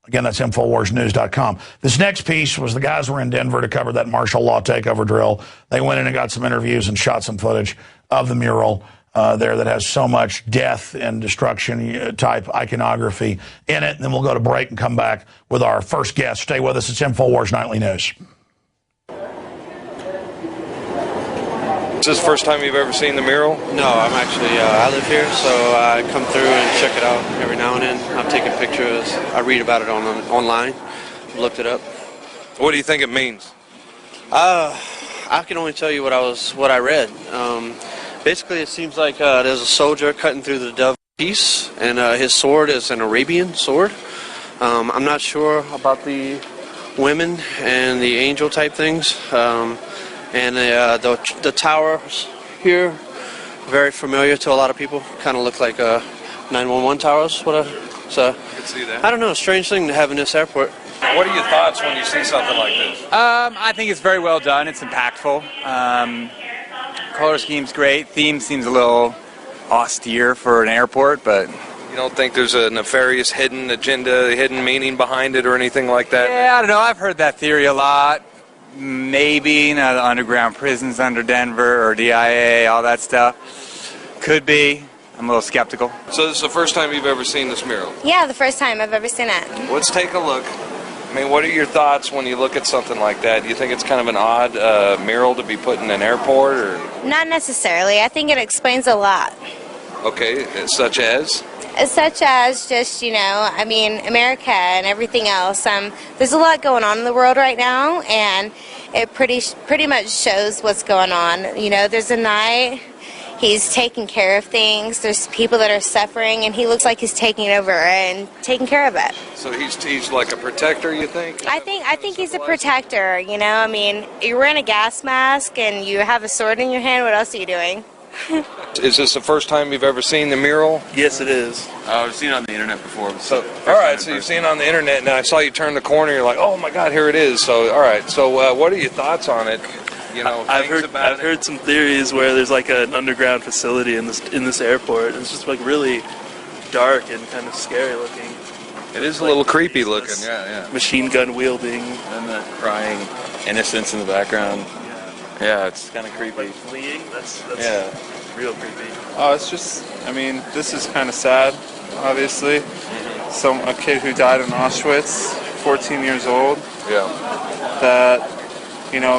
Again, that's InfoWarsNews.com. This next piece was the guys were in Denver to cover that martial law takeover drill. They went in and got some interviews and shot some footage of the mural there that has so much death and destruction type iconography in it. And then we'll go to break and come back with our first guest. Stay with us. It's InfoWars Nightly News. Is this the first time you've ever seen the mural? No, I'm actually, I live here, so I come through and check it out every now and then. I'm taking pictures. I read about it online, looked it up. What do you think it means? I can only tell you what I read. Basically, it seems like there's a soldier cutting through the dove piece, and his sword is an Arabian sword. I'm not sure about the women and the angel type things. And the towers here, very familiar to a lot of people. Kind of look like 911 towers. So I can see that. I don't know, strange thing to have in this airport. What are your thoughts when you see something like this? I think it's very well done. It's impactful. Color scheme's great. Theme seems a little austere for an airport, but... You don't think there's a nefarious hidden agenda, hidden meaning behind it or anything like that? Yeah, I don't know. I've heard that theory a lot. Maybe the underground prisons under Denver or DIA, all that stuff. Could be. I'm a little skeptical. So this is the first time you've ever seen this mural? Yeah, the first time I've ever seen it. Let's take a look. I mean, what are your thoughts when you look at something like that? Do you think it's kind of an odd mural to be put in an airport? Or? Not necessarily. I think it explains a lot. Okay, such as? Such as just, I mean, America and everything else. There's a lot going on in the world right now, and it pretty much shows what's going on. There's a night, he's taking care of things. There's people that are suffering, and he looks like he's taking over and taking care of it. So he's like a protector, you think? I think he's a protector, I mean, you're wearing a gas mask, and you have a sword in your hand. What else are you doing? Is this the first time you've ever seen the mural? Yes, it is. I've seen it on the internet before. So, all right, so you've seen it on the internet, and I saw you turn the corner, you're like, oh my God, here it is. So, all right, so what are your thoughts on it? I've heard some theories where there's like an underground facility in this airport. It's just like really dark and kind of scary looking. It is a little creepy looking. Yeah. Machine gun wielding. And the crying innocence in the background. Yeah, it's kind of creepy. Like fleeing? That's real creepy. Oh, it's just, I mean, this is kind of sad, obviously. A kid who died in Auschwitz, 14 years old. Yeah. That,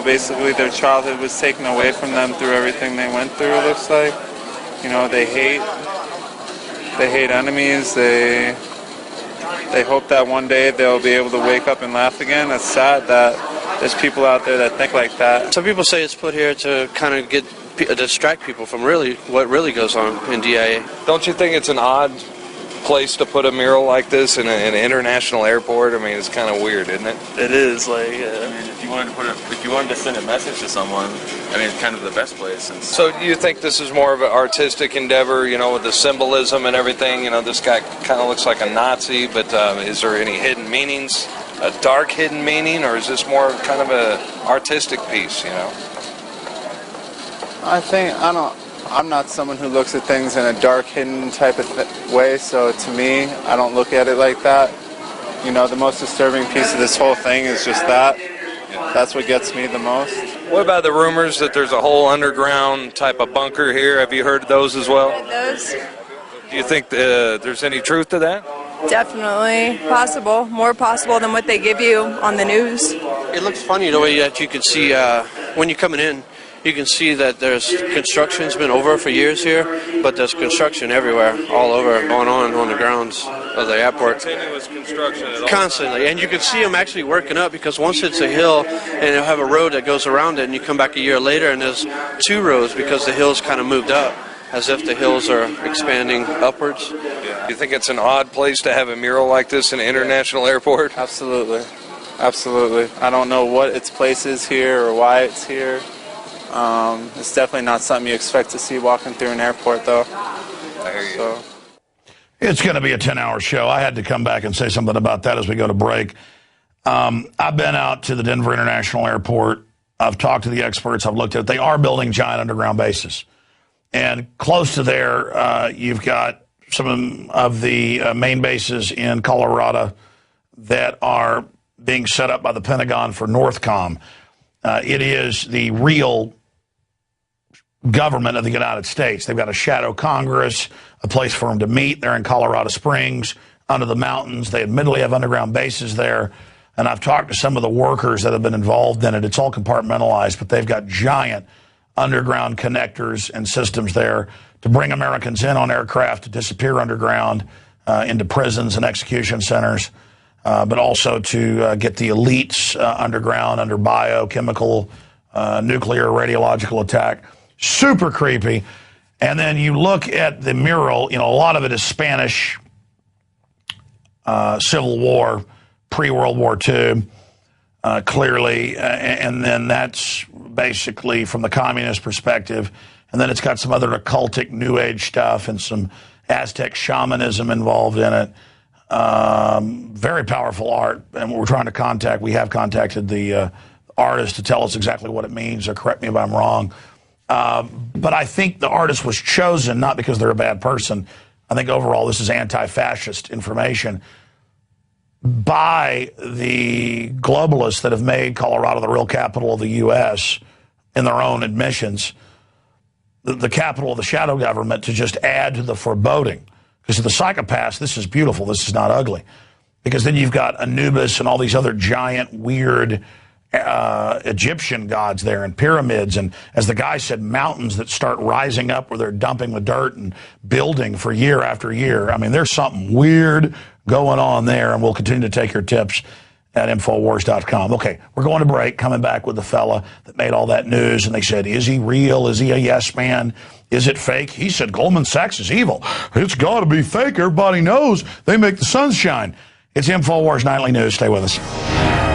basically their childhood was taken away from them through everything they went through, it looks like. They hate enemies. They hope that one day they'll be able to wake up and laugh again. It's sad that there's people out there that think like that. Some people say it's put here to kind of distract people from what really goes on in DIA. Don't you think it's an odd place to put a mural like this in an international airport? I mean, it's kind of weird, isn't it? It is. I mean, if you wanted to send a message to someone, I mean, it's kind of the best place. So do you think this is more of an artistic endeavor, with the symbolism and everything? This guy kind of looks like a Nazi, but is there any hidden meanings? A dark hidden meaning, or is this more kind of an artistic piece, I'm not someone who looks at things in a dark hidden type of way, so to me, I don't look at it like that. The most disturbing piece of this whole thing is just that. That's what gets me the most. What about the rumors that there's a whole underground type of bunker here? Have you heard those as well? Those? Do you think there's any truth to that? Definitely possible. More possible than what they give you on the news. It looks funny the way that you can see when you're coming in. You can see that there's construction's been over for years here, but there's construction everywhere, all over, going on the grounds of the airport. Continuous construction at all constantly, and you can see them actually working up, because once it's a hill, and they'll have a road that goes around it, and you come back a year later, and there's two roads because the hill's kind of moved up, as if the hills are expanding upwards. Do you think it's an odd place to have a mural like this in an international airport? Absolutely. I don't know what its place is here or why it's here. It's definitely not something you expect to see walking through an airport, though. I hear you. It's going to be a 10-hour show. I had to come back and say something about that as we go to break. I've been out to the Denver International Airport. I've talked to the experts. I've looked at it. They are building giant underground bases. And close to there, you've got some of the main bases in Colorado that are being set up by the Pentagon for Northcom. It is the real government of the United States. They've got a shadow Congress, a place for them to meet. They're in Colorado Springs, under the mountains. They admittedly have underground bases there. And I've talked to some of the workers that have been involved in it. It's all compartmentalized, but they've got giant underground connectors and systems there to bring Americans in on aircraft, to disappear underground into prisons and execution centers, but also to get the elites underground under biochemical, nuclear, radiological attack. Super creepy. And then you look at the mural, you know, a lot of it is Spanish Civil War, pre-World War II, clearly, and then that's basically from the communist perspective. And then it's got some other occultic New Age stuff and some Aztec shamanism involved in it. Very powerful art, and we're trying to contact. We have contacted the artist to tell us exactly what it means, or correct me if I'm wrong. But I think the artist was chosen not because they're a bad person. I think overall this is anti-fascist information by the globalists that have made Colorado the real capital of the U.S. in their own admissions, the capital of the shadow government, to just add to the foreboding. Because to the psychopaths, this is beautiful. This is not ugly. Because then you've got Anubis and all these other giant, weird Egyptian gods there, and pyramids, and, as the guy said, mountains that start rising up where they're dumping the dirt and building for year after year. I mean, there's something weird going on there, and we'll continue to take your tips at Infowars.com. Okay, we're going to break, coming back with the fella that made all that news, and they said, is he real? Is he a yes man? Is it fake? He said Goldman Sachs is evil. It's got to be fake. Everybody knows they make the sun shine. It's Infowars Nightly News. Stay with us.